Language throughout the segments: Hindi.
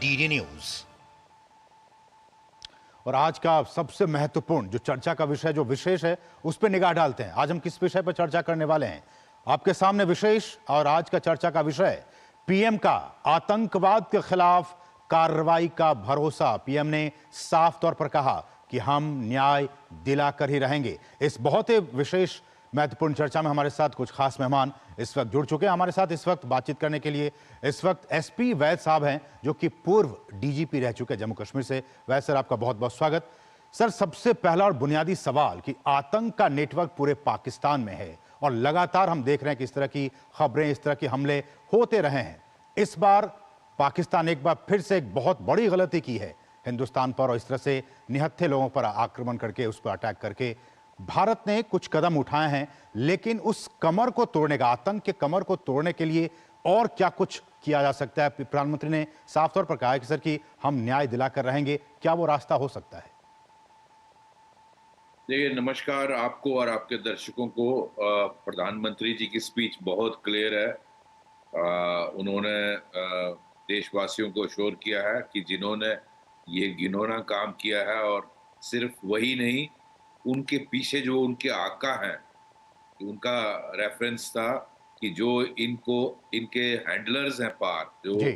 DD news. और आज का सबसे महत्वपूर्ण जो चर्चा का विषय जो विशेष है उस पर निगाह डालते हैं। आज हम किस विषय पर चर्चा करने वाले हैं आपके सामने विशेष, और आज का चर्चा का विषय पीएम का आतंकवाद के खिलाफ कार्रवाई का भरोसा। पीएम ने साफ तौर पर कहा कि हम न्याय दिलाकर ही रहेंगे। इस बहुत ही विशेष महत्वपूर्ण चर्चा में हमारे साथ कुछ खास मेहमान इस वक्त जुड़ चुके हैं। हमारे साथ इस वक्त बातचीत करने के लिए इस वक्त एसपी वैद साहब हैं, जो कि पूर्व डीजीपी रह चुके हैं जम्मू कश्मीर से। वैद सर, आपका बहुत बहुत स्वागत। सर, सबसे पहला और बुनियादी सवाल कि आतंक का नेटवर्क पूरे पाकिस्तान में है और लगातार हम देख रहे हैं कि इस तरह की खबरें, इस तरह के हमले होते रहे हैं। इस बार पाकिस्तान एक बार फिर से एक बहुत बड़ी गलती की है हिंदुस्तान पर, और इस तरह से निहत्थे लोगों पर आक्रमण करके, उस पर अटैक करके। भारत ने कुछ कदम उठाए हैं, लेकिन उस कमर को तोड़ने का, आतंक के कमर को तोड़ने के लिए और क्या कुछ किया जा सकता है? प्रधानमंत्री ने साफ तौर पर कहा है कि सर कि हम न्याय दिलाकर रहेंगे। क्या वो रास्ता हो सकता है? देखिए, नमस्कार आपको और आपके दर्शकों को। प्रधानमंत्री जी की स्पीच बहुत क्लियर है। उन्होंने देशवासियों को श्योर किया है कि जिन्होंने ये घिनौना काम किया है, और सिर्फ वही नहीं, उनके पीछे जो उनके आका हैं, उनका रेफरेंस था कि जो इनके हैंडलर्स हैं पार, जो जी।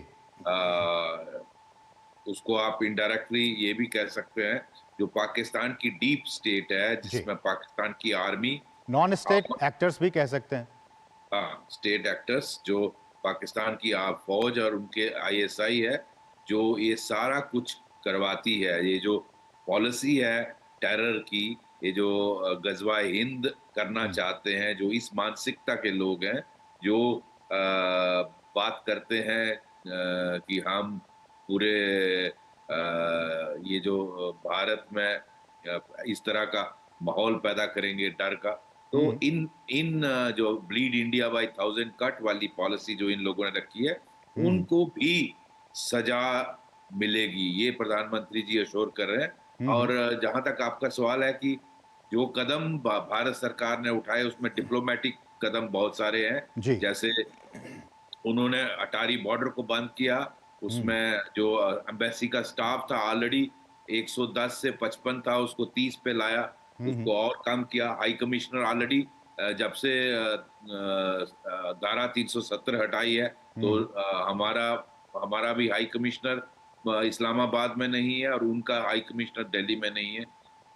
उसको आप इनडायरेक्टली ये भी कह सकते हैं, जो पाकिस्तान की डीप स्टेट है, जी। जिसमें पाकिस्तान की आर्मी, नॉन स्टेट एक्टर्स भी कह सकते हैं। हाँ, स्टेट एक्टर्स, जो पाकिस्तान की आप फौज और उनके आईएसआई है, जो ये सारा कुछ करवाती है। ये जो पॉलिसी है टेरर की, ये जो गजवा हिंद करना चाहते हैं, जो इस मानसिकता के लोग हैं, जो बात करते हैं कि हम पूरे ये जो भारत में इस तरह का माहौल पैदा करेंगे, डर का। तो इन जो ब्लीड इंडिया बाय 1000 कट वाली पॉलिसी जो इन लोगों ने रखी है, उनको भी सजा मिलेगी, ये प्रधानमंत्री जी अश्योर कर रहे हैं। और जहां तक आपका सवाल है कि जो कदम भारत सरकार ने उठाए, उसमें डिप्लोमेटिक कदम बहुत सारे हैं। जी। जैसे उन्होंने अटारी बॉर्डर को बंद किया, उसमें जो एम्बेसी का स्टाफ था ऑलरेडी 110 से 55 था, उसको 30 पे लाया, उसको और कम किया। हाई कमिश्नर ऑलरेडी जब से धारा 370 हटाई है, तो हमारा भी हाई कमिश्नर इस्लामाबाद में नहीं है और उनका हाई कमिश्नर दिल्ली में नहीं है।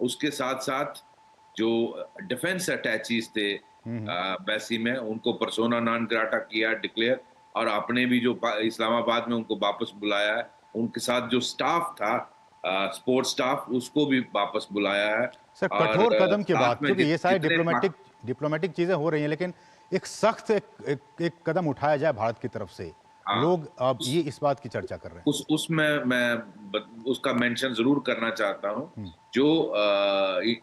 उसके साथ साथ जो डिफेंस अटैचीज थे एम्बेसी में, उनको पर्सोना नॉन ग्राटा किया डिक्लेयर, और आपने भी जो इस्लामाबाद में उनको वापस बुलाया है। उनके साथ जो स्टाफ था, सपोर्ट स्टाफ, उसको भी वापस बुलाया है। सर, और कठोर कदम की बात, साथ में क्योंकि ये सारे जितने डिप्लोमेटिक चीजें हो रही हैं, लेकिन एक सख्त एक कदम उठाया जाए भारत की तरफ से। हाँ, लोग अब ये इस बात की चर्चा कर रहे हैं। उसमें मैं उसका मेंशन जरूर करना चाहता हूँ। जो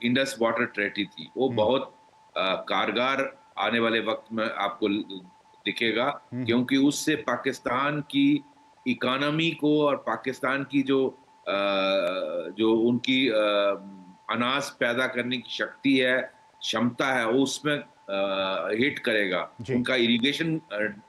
इंडस वाटर ट्रेटी थी, वो बहुत कारगर आने वाले वक्त में आपको दिखेगा, क्योंकि उससे पाकिस्तान की इकोनॉमी को और पाकिस्तान की जो उनकी अनाज पैदा करने की शक्ति है, क्षमता है, वो उसमें हिट करेगा। जी। उनका इरिगेशन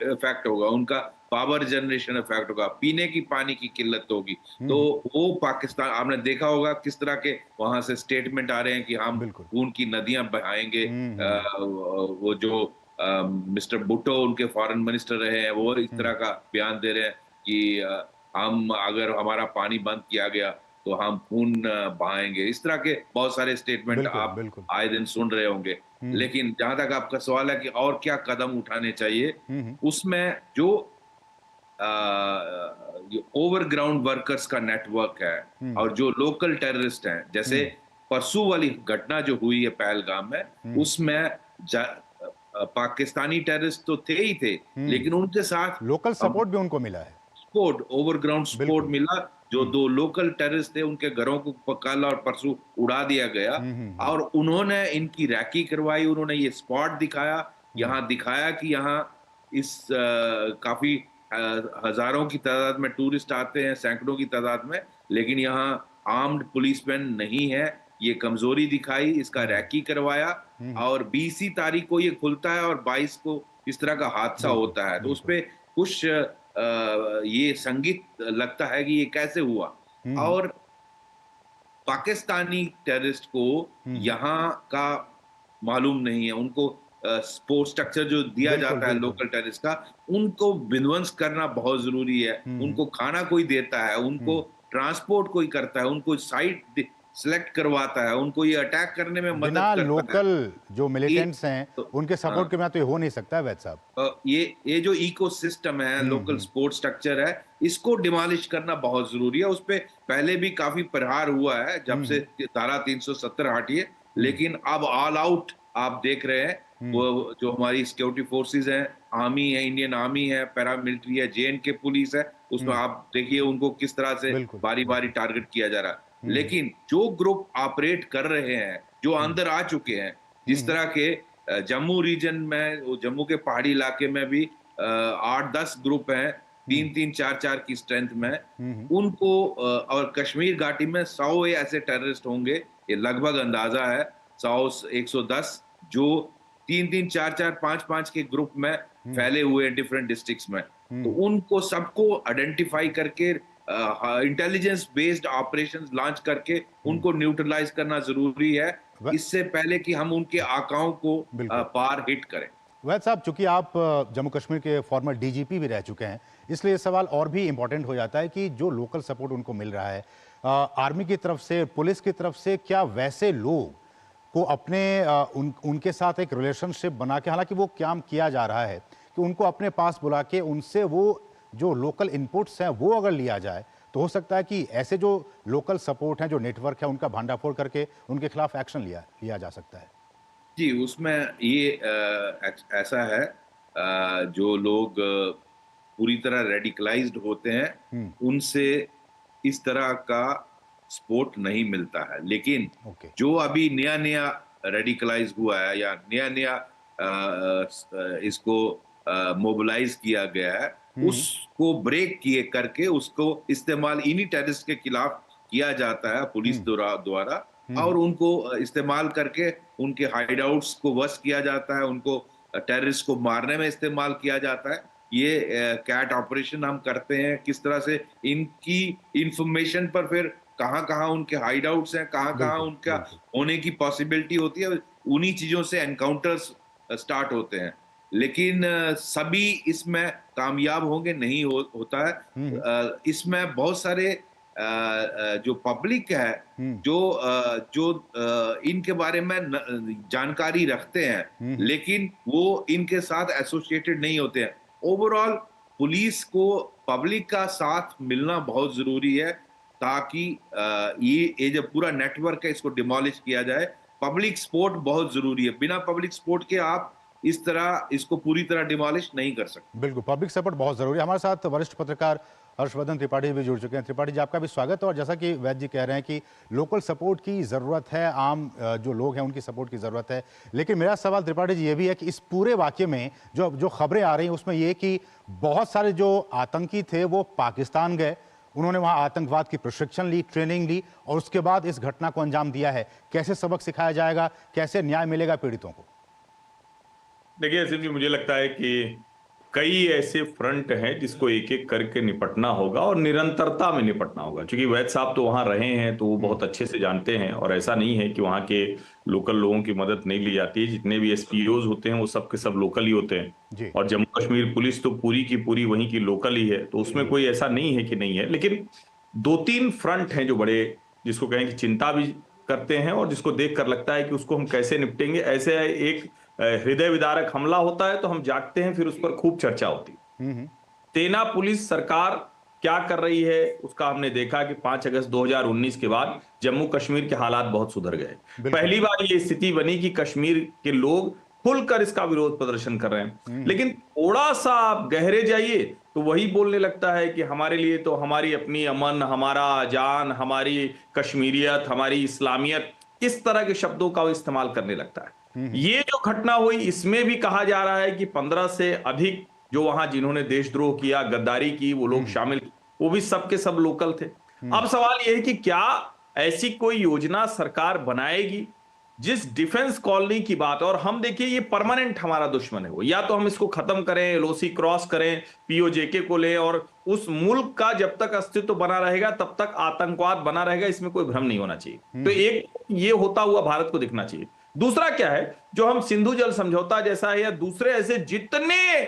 इफेक्ट होगा, उनका पावर जनरेशन इफेक्ट होगा, पीने की पानी की किल्लत होगी। तो वो पाकिस्तान, आपने देखा होगा किस तरह के वहां से स्टेटमेंट आ रहे हैं कि हम बिल्कुल। खून की नदियां बहाएंगे। वो जो मिस्टर भुट्टो उनके फॉरेन मिनिस्टर रहे हैं, वो इस तरह का बयान दे रहे हैं कि हम, अगर हमारा पानी बंद किया गया तो हम खून बहाएंगे। इस तरह के बहुत सारे स्टेटमेंट बिल्कुल आप बिल्कुल। आए दिन सुन रहे होंगे। लेकिन जहां तक आपका सवाल है कि और क्या कदम उठाने चाहिए, उसमें जो ओवरग्राउंड वर्कर्स का नेटवर्क है और जो लोकल टेररिस्ट हैं, जैसे परसों वाली घटना जो हुई है पहलगाम में, उसमें पाकिस्तानी टेररिस्ट तो थे ही थे, लेकिन उनके साथ लोकल सपोर्ट भी उनको मिला है। सपोर्ट, ओवरग्राउंड सपोर्ट बिल्कुल। मिला। जो दो लोकल टेररिस्ट थे, उनके घरों को कल और परसों उड़ा दिया गया, और उन्होंने इनकी रैकी करवाई। उन्होंने ये स्पॉट दिखाया, यहाँ दिखाया कि यहाँ इस काफी हजारों की तादाद में टूरिस्ट आते हैं, सैकड़ों की तादाद में, लेकिन यहाँ आर्म्ड पुलिसमैन नहीं है। ये कमजोरी दिखाई, इसका रैकी करवाया, और 20 तारीख को ये खुलता है और 22 को इस तरह का हादसा बिल्कुल होता है। तो बिल्कुल। उसपे कुछ ये संगीत लगता है कि ये कैसे हुआ। और पाकिस्तानी टेररिस्ट को यहाँ का मालूम नहीं है, उनको सपोर्ट स्ट्रक्चर जो दिया बिल्कुल जाता है बिल्कुल। लोकल टेररिस्ट का, उनको विध्वंस करना बहुत जरूरी है। उनको खाना कोई देता है, उनको ट्रांसपोर्ट कोई करता है, उनको साइट सिलेक्ट करवाता है, उनको ये अटैक करने में मदद बिना करता है। लोकल जो ये मिलिटेंट्स हैं तो उनके हाँ, सपोर्ट के बिना तो ये हो नहीं सकता है वैद साहब। ये जो इकोसिस्टम है, लोकल हम्म। सपोर्ट स्ट्रक्चर है, इसको डिमोलिश करना बहुत जरूरी है। उस पे पहले भी काफी प्रहार हुआ है जब से धारा 370 हटी है, लेकिन अब ऑल आउट आप देख रहे हैं। वो जो हमारी सिक्योरिटी फोर्सेस हैं, आर्मी है, इंडियन आर्मी है, पैरामिलिट्री है, JNK पुलिस है, उसमें आप देखिए उनको किस तरह से बिल्कुल बारी बारी टारगेट किया जा रहा है। लेकिन जो ग्रुप ऑपरेट कर रहे हैं, जो अंदर आ चुके हैं, जिस तरह के जम्मू रीजन में, वो जम्मू के पहाड़ी इलाके में भी 8-10 ग्रुप हैं, 3-3 4-4 की स्ट्रेंथ में, उनको और कश्मीर घाटी में 100 ऐसे टेररिस्ट होंगे, ये लगभग अंदाजा है 100-110, जो 3-3 4-4 5-5 के ग्रुप में फैले हुए हैं डिफरेंट डिस्ट्रिक्ट्स में। तो उनको सबको आइडेंटिफाई करके इंटेलिजेंस बेस्ड ऑपरेशंस लॉन्च करके उनको न्यूट्रलाइज करना जरूरी है, व- इससे पहले कि हम उनके आकाओं को बिल्कुल। पार हिट करें। वैद साहब, चूंकि आप जम्मू कश्मीर के फॉर्मर DGP भी रह चुके हैं, इसलिए ये सवाल और भी इंपॉर्टेंट हो जाता है कि जो लोकल सपोर्ट उनको मिल रहा है आर्मी की तरफ से, पुलिस की तरफ से, क्या वैसे लोग को अपने उनके साथ एक रिलेशनशिप बना के, हालांकि वो काम किया जा रहा है कि उनको अपने पास बुला के उनसे वो जो लोकल इनपुट्स हैं वो अगर लिया जाए तो हो सकता है कि ऐसे जो लोकल सपोर्ट हैं, जो नेटवर्क है, उनका भांडाफोड़ करके उनके खिलाफ एक्शन लिया जा सकता है। जी, उसमें ये ऐसा है, जो लोग पूरी तरह रेडिकलाइज्ड होते हैं, उनसे इस तरह का सपोर्ट नहीं मिलता है। लेकिन ओके। जो अभी नया-नया रेडिकलाइज हुआ है या नया-नया इसको मोबिलाइज किया गया है, उसको ब्रेक किए करके उसको इस्तेमाल इन्हीं टेररिस्ट के खिलाफ किया जाता है पुलिस द्वारा, और उनको इस्तेमाल करके उनके हाइडआउट्स को वश किया जाता है, उनको टेररिस्ट को मारने में इस्तेमाल किया जाता है। ये कैट ऑपरेशन हम करते हैं, किस तरह से इनकी इंफॉर्मेशन पर फिर कहाँ-कहाँ उनके हाइडआउट्स हैं, कहाँ-कहाँ बिल्कुल उनका बिल्कुल। होने की पॉसिबिलिटी होती है, उन्हीं चीजों से एनकाउंटर्स स्टार्ट होते हैं। लेकिन सभी इसमें कामयाब होंगे नहीं होता है। इसमें बहुत सारे जो पब्लिक है, जो इनके बारे में जानकारी रखते हैं, लेकिन वो इनके साथ एसोसिएटेड नहीं होते हैं। ओवरऑल पुलिस को पब्लिक का साथ मिलना बहुत जरूरी है, ताकि ये जो पूरा नेटवर्क है इसको डिमोलिश किया जाए। पब्लिक सपोर्ट बहुत जरूरी है, बिना पब्लिक सपोर्ट के आप इस तरह इसको पूरी तरह डिमोलिश नहीं कर सकते। बिल्कुल, पब्लिक सपोर्ट बहुत ज़रूरी है। हमारे साथ वरिष्ठ पत्रकार हर्षवर्धन त्रिपाठी भी जुड़ चुके हैं। त्रिपाठी जी, आपका भी स्वागत है। और जैसा कि वैद जी कह रहे हैं कि लोकल सपोर्ट की ज़रूरत है, आम जो लोग हैं उनकी सपोर्ट की ज़रूरत है। लेकिन मेरा सवाल त्रिपाठी जी ये भी है कि इस पूरे वाक़ये में जो जो खबरें आ रही हैं उसमें ये कि बहुत सारे जो आतंकी थे वो पाकिस्तान गए, उन्होंने वहाँ आतंकवाद की प्रशिक्षण ली, ट्रेनिंग ली और उसके बाद इस घटना को अंजाम दिया है। कैसे सबक सिखाया जाएगा, कैसे न्याय मिलेगा पीड़ितों को? देखिए असीम जी, मुझे लगता है कि कई ऐसे फ्रंट हैं जिसको एक एक करके निपटना होगा और निरंतरता में निपटना होगा। क्योंकि वैद साहब तो वहां रहे हैं तो वो बहुत अच्छे से जानते हैं, और ऐसा नहीं है कि वहां के लोकल लोगों की मदद नहीं ली जाती है। जितने भी SPOs होते हैं वो सब के सब लोकल ही होते जी। हैं, और जम्मू कश्मीर पुलिस तो पूरी की पूरी वहीं की लोकल ही है, तो उसमें कोई ऐसा नहीं है कि नहीं है। लेकिन 2-3 फ्रंट हैं जो बड़े, जिसको कहें कि चिंता भी करते हैं और जिसको देख कर लगता है कि उसको हम कैसे निपटेंगे। ऐसे एक हृदय विदारक हमला होता है तो हम जागते हैं, फिर उस पर खूब चर्चा होती है। सेना पुलिस सरकार क्या कर रही है उसका हमने देखा कि 5 अगस्त 2019 के बाद जम्मू कश्मीर के हालात बहुत सुधर गए। पहली बार ये स्थिति बनी कि कश्मीर के लोग खुलकर इसका विरोध प्रदर्शन कर रहे हैं। लेकिन थोड़ा सा आप गहरे जाइए तो वही बोलने लगता है कि हमारे लिए तो हमारी अपनी अमन, हमारा जान, हमारी कश्मीरियत, हमारी इस्लामियत, इस तरह के शब्दों का वो इस्तेमाल करने लगता है। ये जो घटना हुई इसमें भी कहा जा रहा है कि 15 से अधिक जो वहां जिन्होंने देशद्रोह किया, गद्दारी की, वो लोग शामिल, वो भी सब के सब लोकल थे। अब सवाल यह है कि क्या ऐसी कोई योजना सरकार बनाएगी जिस डिफेंस कॉलोनी की बात है, और हम देखिए ये परमानेंट हमारा दुश्मन है वो, या तो हम इसको खत्म करें, एलओसी क्रॉस करें, पीओजेके को ले, और उस मुल्क का जब तक अस्तित्व बना रहेगा तब तक आतंकवाद बना रहेगा, इसमें कोई भ्रम नहीं होना चाहिए। तो एक ये होता हुआ भारत को दिखना चाहिए। दूसरा क्या है, जो हम सिंधु जल समझौता जैसा है या दूसरे ऐसे जितने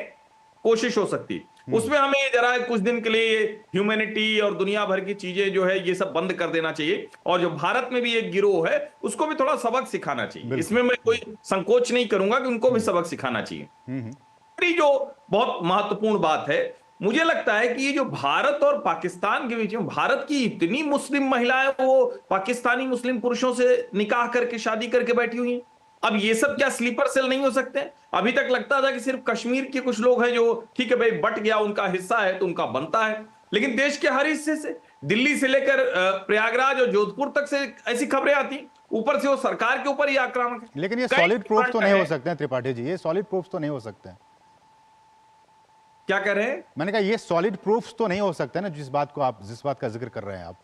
कोशिश हो सकती है, उसमें हमें जरा कुछ दिन के लिए ह्यूमैनिटी और दुनिया भर की चीजें जो है ये सब बंद कर देना चाहिए, और जो भारत में भी एक गिरोह है उसको भी थोड़ा सबक सिखाना चाहिए। इसमें मैं कोई संकोच नहीं करूंगा कि उनको भी सबक सिखाना चाहिए। तीसरी जो बहुत महत्वपूर्ण बात है, मुझे लगता है कि ये जो भारत और पाकिस्तान के बीच में, भारत की इतनी मुस्लिम महिलाएं वो पाकिस्तानी मुस्लिम पुरुषों से निकाह करके शादी करके बैठी हुई हैं। अब ये सब क्या स्लीपर सेल नहीं हो सकते? अभी तक लगता था कि सिर्फ कश्मीर के कुछ लोग हैं जो ठीक है भाई बट गया, उनका हिस्सा है तो उनका बनता है, लेकिन देश के हर हिस्से से, दिल्ली से लेकर प्रयागराज और जोधपुर तक से ऐसी खबरें आती, ऊपर से वो सरकार के ऊपर ही आक्रामक है। लेकिन ये सॉलिड प्रूफ तो नहीं हो सकते हैं त्रिपाठी जी, ये सॉलिड प्रूफ तो नहीं हो सकते हैं। क्या कह रहे हैं? मैंने कहा ये सॉलिड प्रूफ्स तो नहीं हो सकते ना, जिस बात का जिक्र कर रहे हैं आप।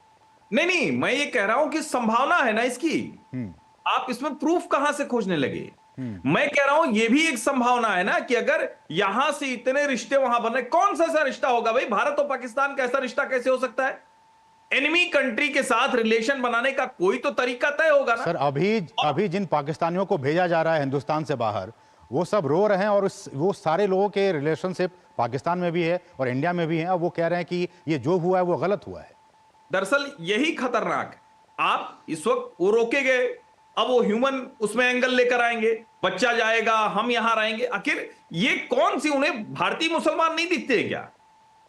नहीं नहीं, मैं ये कह रहा हूं कि संभावना है ना इसकी, आप इसमें प्रूफ कहां से खोजने लगे? मैं कह रहा हूं ये भी एक संभावना है ना कि अगर यहां से इतने रिश्ते वहां बन रहे, कौन सा ऐसा रिश्ता होगा भाई, भारत और पाकिस्तान का ऐसा रिश्ता कैसे हो सकता है? एनिमी कंट्री के साथ रिलेशन बनाने का कोई तो तरीका तय होगा ना। सर अभी जिन पाकिस्तानियों को भेजा जा रहा है हिंदुस्तान से बाहर, वो सब रो रहे हैं, और वो सारे लोगों के रिलेशनशिप पाकिस्तान में भी है और इंडिया में भी है, और वो कह रहे हैं कि ये जो हुआ है वो गलत हुआ है। दरअसल यही खतरनाक है। आप इस वक्त वो रोके गए, अब वो ह्यूमन उसमें एंगल लेकर आएंगे, बच्चा जाएगा, हम यहां रहेंगे। आखिर ये कौन सी, उन्हें भारतीय मुसलमान नहीं दिखते क्या?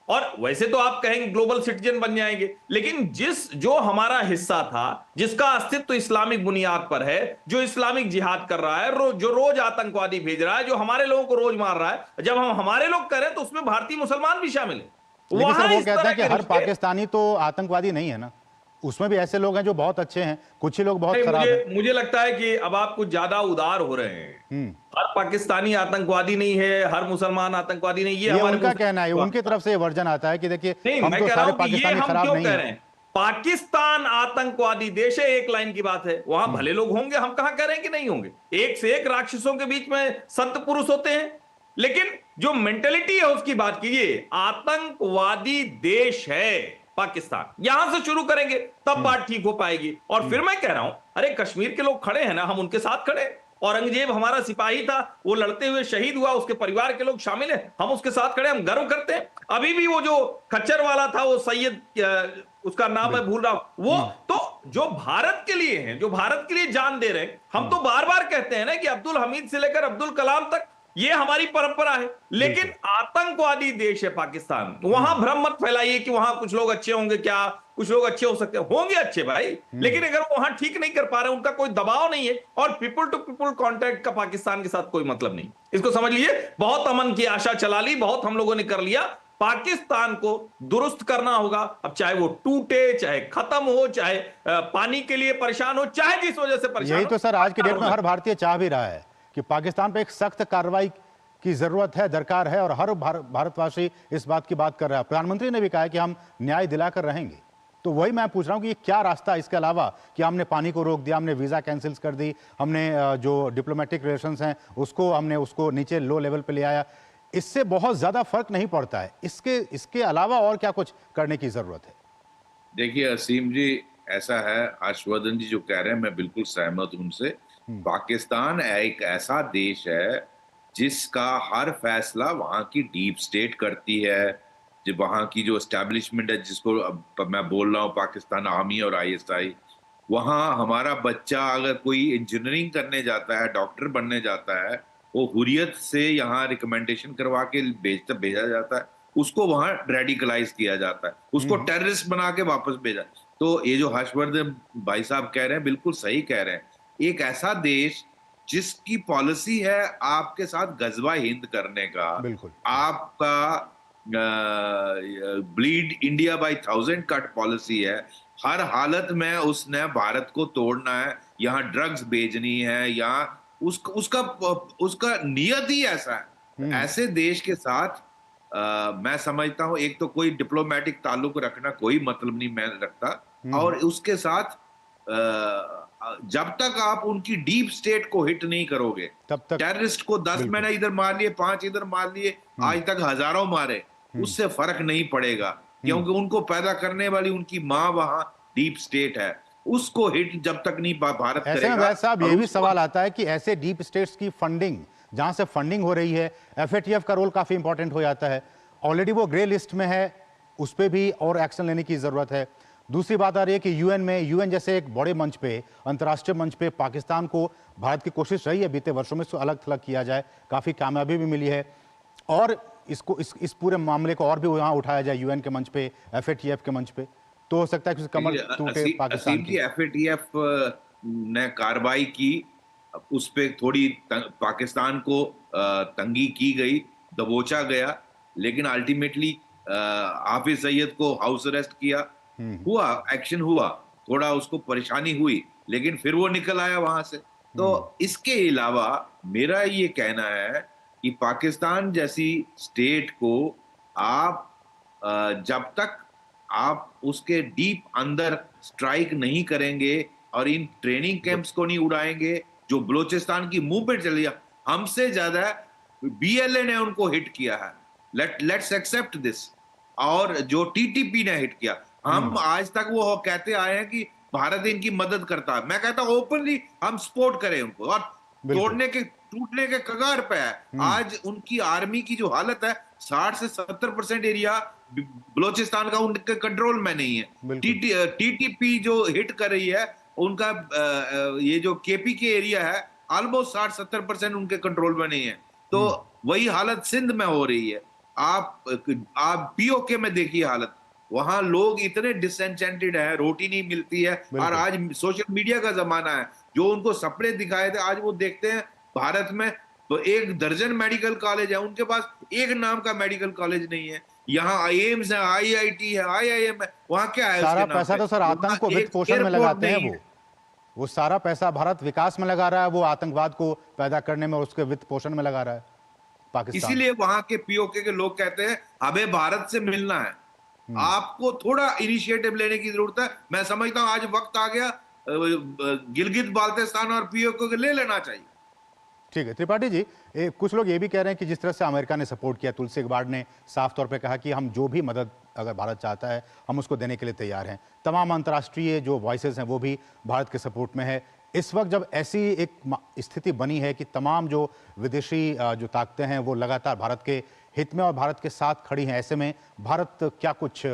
और वैसे तो आप कहेंगे ग्लोबल सिटीजन बन जाएंगे, लेकिन जो हमारा हिस्सा था, जिसका अस्तित्व इस्लामिक बुनियाद पर है, जो इस्लामिक जिहाद कर रहा है, जो रोज आतंकवादी भेज रहा है, जो हमारे लोगों को रोज मार रहा है, जब हम हमारे लोग करें तो उसमें भारतीय मुसलमान भी शामिल है। लेकिन सर वो कहते हैं कि हर पाकिस्तानी तो आतंकवादी नहीं है ना, उसमें भी ऐसे लोग हैं जो बहुत अच्छे हैं, कुछ ही लोग बहुत खराब हैं। मुझे लगता है कि अब आप कुछ ज्यादा उदार हो रहे हैं। हर पाकिस्तानी आतंकवादी नहीं है, हर मुसलमान आतंकवादी नहीं, ये उनका कहना है, उनकी तरफ से वर्जन आता है कि देखिए हम मैं तो कह रहा सारे हूं कि ये पाकिस्तानी हम खराब क्यों नहीं कह है। रहे हैं? पाकिस्तान आतंकवादी देश है, एक लाइन की बात है, वहां भले लोग होंगे, हम कहां कह रहे हैं कि नहीं होंगे, एक से एक राक्षसों के बीच में संत पुरुष होते हैं, लेकिन जो मेंटेलिटी है उसकी बात कीजिए। आतंकवादी देश है पाकिस्तान, यहां से शुरू करेंगे तब बात ठीक हो पाएगी। और फिर मैं कह रहा हूं, अरे कश्मीर के लोग खड़े हैं ना, हम उनके साथ खड़े। औरंगजेब हमारा सिपाही था, वो लड़ते हुए शहीद हुआ, उसके परिवार के लोग शामिल हैं, हम उसके साथ खड़े, हम गर्व करते हैं। अभी भी वो जो खच्चर वाला था, वो सैयद, उसका नाम मैं भूल रहा हूं, वो तो जो भारत के लिए हैं, जो भारत के लिए जान दे रहे हैं। हम तो बार बार कहते हैं ना कि अब्दुल हमीद से लेकर अब्दुल कलाम तक ये हमारी परंपरा है, लेकिन आतंकवादी देश है पाकिस्तान। वहां भ्रम मत फैलाइए कि वहां कुछ लोग अच्छे होंगे, क्या कुछ लोग अच्छे हो सकते हैं, होंगे अच्छे भाई, लेकिन अगर वो वहां ठीक नहीं कर पा रहे, उनका कोई दबाव नहीं है, और पीपल टू पीपल कांटेक्ट का पाकिस्तान के साथ कोई मतलब नहीं। इसको समझ लीजिए, बहुत अमन की आशा चला ली, बहुत हम लोगों ने कर लिया, पाकिस्तान को दुरुस्त करना होगा। अब चाहे वो टूटे, चाहे खत्म हो, चाहे पानी के लिए परेशान हो, चाहे जिस वजह से परेशान हो। यही तो सर आज के डेट में हर भारतीय चाह भी रहा है कि पाकिस्तान पे एक सख्त कार्रवाई की जरूरत है, दरकार है, और हर भारतवासी इस बात की बात कर रहा है। प्रधानमंत्री ने भी कहा है कि हम न्याय दिलाकर रहेंगे। तो वही मैं पूछ रहा हूं कि ये क्या रास्ता, इसके अलावा कि हमने पानी को रोक दिया, हमने वीजा कैंसिल कर दी, हमने जो डिप्लोमेटिक रिलेशंस हैं उसको नीचे लो लेवल पे ले आया, इससे बहुत ज्यादा फर्क नहीं पड़ता है। इसके अलावा और क्या कुछ करने की जरूरत है? देखिए असीम जी, ऐसा है, हर्षवर्धन जी जो कह रहे हैं मैं बिल्कुल सहमत हूं उनसे। पाकिस्तान एक ऐसा देश है जिसका हर फैसला वहां की डीप स्टेट करती है, जो वहां की जो एस्टैब्लिशमेंट है, जिसको अब मैं बोल रहा हूँ पाकिस्तान आर्मी और आईएसआई, वहां हमारा बच्चा अगर कोई इंजीनियरिंग करने जाता है, डॉक्टर बनने जाता है, वो हुर्रियत से यहाँ रिकमेंडेशन करवा के भेजा जाता है, उसको वहां रेडिकलाइज किया जाता है, उसको टेररिस्ट बना के वापस भेजा। तो ये जो हर्षवर्धन भाई साहब कह रहे हैं बिल्कुल सही कह रहे हैं। एक ऐसा देश जिसकी पॉलिसी है आपके साथ गजवा हिंद करने का, बिल्कुल आपका bleed India by 1000 cut policy है, हर हालत में उसने भारत को तोड़ना है, यहाँ ड्रग्स भेजनी है, यहाँ उसका नियत ही ऐसा है। ऐसे देश के साथ मैं समझता हूं एक तो कोई डिप्लोमेटिक ताल्लुक रखना कोई मतलब नहीं मैं रखता, और उसके साथ जब तक आप उनकी डीप स्टेट को हिट नहीं करोगे, तब तक टेररिस्ट को 10 बिल्कुल। मैंने इधर मार लिए, 5 इधर मार लिए, आज तक हजारों मारे, उससे फर्क नहीं पड़ेगा, क्योंकि उनको पैदा करने वाली उनकी माँ वहां डीप स्टेट है, उसको हिट जब तक नहीं भारत ऐसे करेगा। में वैसे साहब और ये भी उसको- सवाल आता है कि ऐसे डीप स्टेट्स की फंडिंग, जहां से फंडिंग हो रही है, एफएटीएफ का रोल काफी इंपॉर्टेंट हो जाता है। ऑलरेडी वो ग्रे लिस्ट में है, उस पर भी और एक्शन लेने की जरूरत है। दूसरी बात आ रही है कि यूएन में, यूएन जैसे एक बड़े मंच पे, अंतर्राष्ट्रीय मंच पे पाकिस्तान को, भारत की कोशिश रही है बीते वर्षों में इसको अलग थलग किया जाए, काफी कामयाबी भी मिली है, और इसको इस पूरे मामले को और भी वहां उठाया जाए यूएन के मंच पे, एफएटीएफ के मंच पे, तो हो सकता है कि कमर टूटे पाकिस्तान की। एफएटीएफ ने कार्रवाई की, उस पे थोड़ी पाकिस्तान को तंगी की गई, दबोचा गया, लेकिन अल्टीमेटली हाफिज सईद को हाउस अरेस्ट किया, हुआ एक्शन हुआ, थोड़ा उसको परेशानी हुई, लेकिन फिर वो निकल आया वहां से। तो इसके अलावा मेरा ये कहना है कि पाकिस्तान जैसी स्टेट को आप जब तक आप उसके डीप अंदर स्ट्राइक नहीं करेंगे और इन ट्रेनिंग कैंप्स को नहीं उड़ाएंगे, जो बलूचिस्तान की मूवमेंट चली है, हमसे ज्यादा बीएलए ने उनको हिट किया है, लेट्स एक्सेप्ट दिस, और जो टीटीपी ने हिट किया, हम आज तक वो कहते आए हैं कि भारत इनकी मदद करता है। मैं कहता हूं ओपनली हम सपोर्ट करें उनको, और टूटने के कगार पे है। आज उनकी आर्मी की जो हालत है, 60 से 70% एरिया बलूचिस्तान का उनके कंट्रोल में नहीं है। टीटीपी जो हिट कर रही है, उनका ये जो केपी के एरिया है, ऑलमोस्ट 60-70% उनके कंट्रोल में नहीं है। तो वही हालत सिंध में हो रही है। आप पीओके में देखिए हालत, वहां लोग इतने डिसएंचेंटेड है, रोटी नहीं मिलती है, और आज सोशल मीडिया का जमाना है, जो उनको सपने दिखाए थे आज वो देखते हैं भारत में तो 1 दर्जन मेडिकल कॉलेज है, उनके पास एक नाम का मेडिकल कॉलेज नहीं है। यहाँ एम्स है, आईआईटी है, आईआईएम है, वहां क्या है? सारा पैसा तो सर आतंक को वित्त पोषण में लगाते हैं। वो सारा पैसा भारत विकास में लगा रहा है, वो आतंकवाद को पैदा करने में, उसके वित्त पोषण में लगा रहा है पाकिस्तान। इसीलिए वहां के पीओके के लोग कहते हैं हमें भारत से मिलना है, आपको थोड़ा इनिशिएटिव लेने की जरूरत है। मैं समझता हूं आज वक्त आ गया, गिलगित बाल्टिस्तान और पीओके को ले लेना चाहिए। ठीक है त्रिपाठी जी, कुछ लोग ये भी कह रहे हैं कि जिस तरह से अमेरिका ने सपोर्ट किया, तुलसी गबार्ड ने साफ तौर पे कहा कि हम जो भी मदद अगर भारत चाहता है हम उसको देने के लिए तैयार हैं। तमाम अंतर्राष्ट्रीय जो वॉइसेस हैं वो भी भारत के सपोर्ट में है। इस वक्त जब ऐसी एक स्थिति बनी है कि तमाम जो विदेशी जो ताकतें हैं वो लगातार भारत के हित में और भारत के साथ खड़ी हैं, ऐसे में भारत क्या कुछ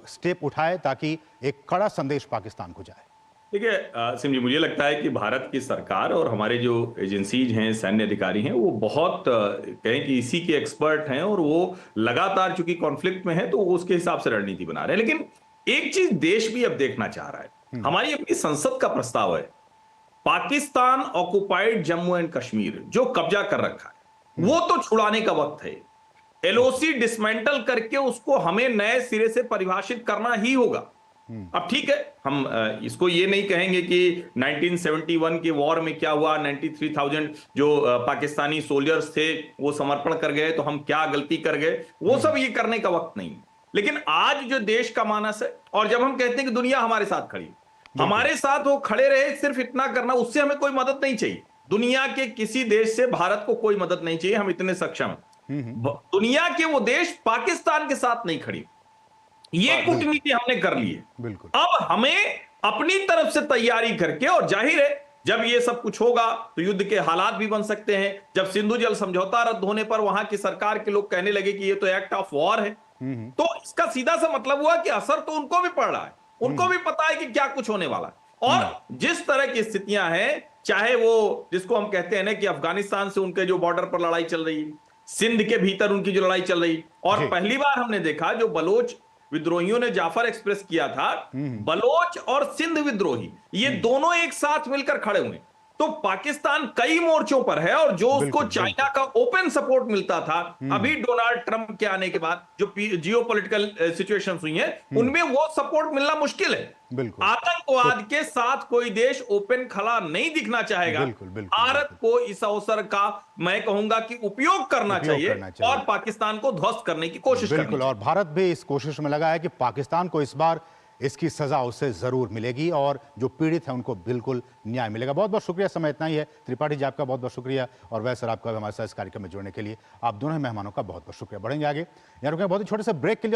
स्टेप उठाए ताकि एक कड़ा संदेश पाकिस्तान को जाए? देखिए सिम जी, मुझे लगता है कि भारत की सरकार और हमारे जो एजेंसीज हैं, सैन्य अधिकारी हैं, वो बहुत कहें कि इसी के एक्सपर्ट हैं, और वो लगातार चूंकि कॉन्फ्लिक्ट में है तो वो उसके हिसाब से रणनीति बना रहे हैं। लेकिन एक चीज देश भी अब देखना चाह रहा है, हमारी अपनी संसद का प्रस्ताव है, पाकिस्तान ऑक्युपाइड जम्मू एंड कश्मीर जो कब्जा कर रखा है, वो तो छुड़ाने का वक्त है। एलओसी डिसमेंटल करके उसको हमें नए सिरे से परिभाषित करना ही होगा। अब ठीक है, हम इसको ये नहीं कहेंगे कि 1971 के वॉर में क्या हुआ, 93,000 जो पाकिस्तानी सोल्जर्स थे वो समर्पण कर गए तो हम क्या गलती कर गए, वो सब ये करने का वक्त नहीं। लेकिन आज जो देश का मानस है, और जब हम कहते हैं कि दुनिया हमारे साथ खड़ी, हमारे साथ वो खड़े रहे, सिर्फ इतना करना, उससे हमें कोई मदद नहीं चाहिए। दुनिया के किसी देश से भारत को कोई मदद नहीं चाहिए, हम इतने सक्षम हैं। दुनिया के वो देश पाकिस्तान के साथ नहीं खड़ी, ये कूटनीति हमने कर ली है। बिल्कुल। अब हमें अपनी तरफ से तैयारी करके, और जाहिर है जब ये सब कुछ होगा तो युद्ध के हालात भी बन सकते हैं। जब सिंधु जल समझौता रद्द होने पर वहां की सरकार के लोग कहने लगे कि ये तो एक्ट ऑफ वॉर है, तो इसका सीधा सा मतलब हुआ कि असर तो उनको भी पड़ रहा है, उनको भी पता है कि क्या कुछ होने वाला है। और जिस तरह की स्थितियां हैं, चाहे वो जिसको हम कहते हैं ना कि अफगानिस्तान से उनके जो बॉर्डर पर लड़ाई चल रही है, सिंध के भीतर उनकी जो लड़ाई चल रही, और पहली बार हमने देखा जो बलोच विद्रोहियों ने जाफर एक्सप्रेस किया था, बलोच और सिंध विद्रोही ये दोनों एक साथ मिलकर खड़े हुए। तो पाकिस्तान कई मोर्चों पर है, और जो उसको चाइना का ओपन सपोर्ट मिलता था, अभी डोनाल्ड ट्रंप के आने के बाद जो जियोपॉलिटिकल सिचुएशंस हुई हैं, उनमें वो सपोर्ट मिलना मुश्किल है। आतंकवाद के साथ कोई देश ओपन खड़ा नहीं दिखना चाहेगा। भारत को इस अवसर का मैं कहूंगा कि उपयोग करना चाहिए और पाकिस्तान को ध्वस्त करने की कोशिश करनी चाहिए। और भारत भी इस कोशिश में लगा है कि पाकिस्तान को इस बार इसकी सजा उसे जरूर मिलेगी और जो पीड़ित है उनको बिल्कुल न्याय मिलेगा। बहुत बहुत शुक्रिया, समय इतना ही है। त्रिपाठी जी आपका बहुत बहुत शुक्रिया और वैसे आपका हमारे साथ इस कार्यक्रम में जुड़ने के लिए। आप दोनों ही मेहमानों का बहुत बहुत शुक्रिया। बढ़ेंगे आगे, यहाँ रुकेंगे बहुत ही छोटे से ब्रेक के लिए।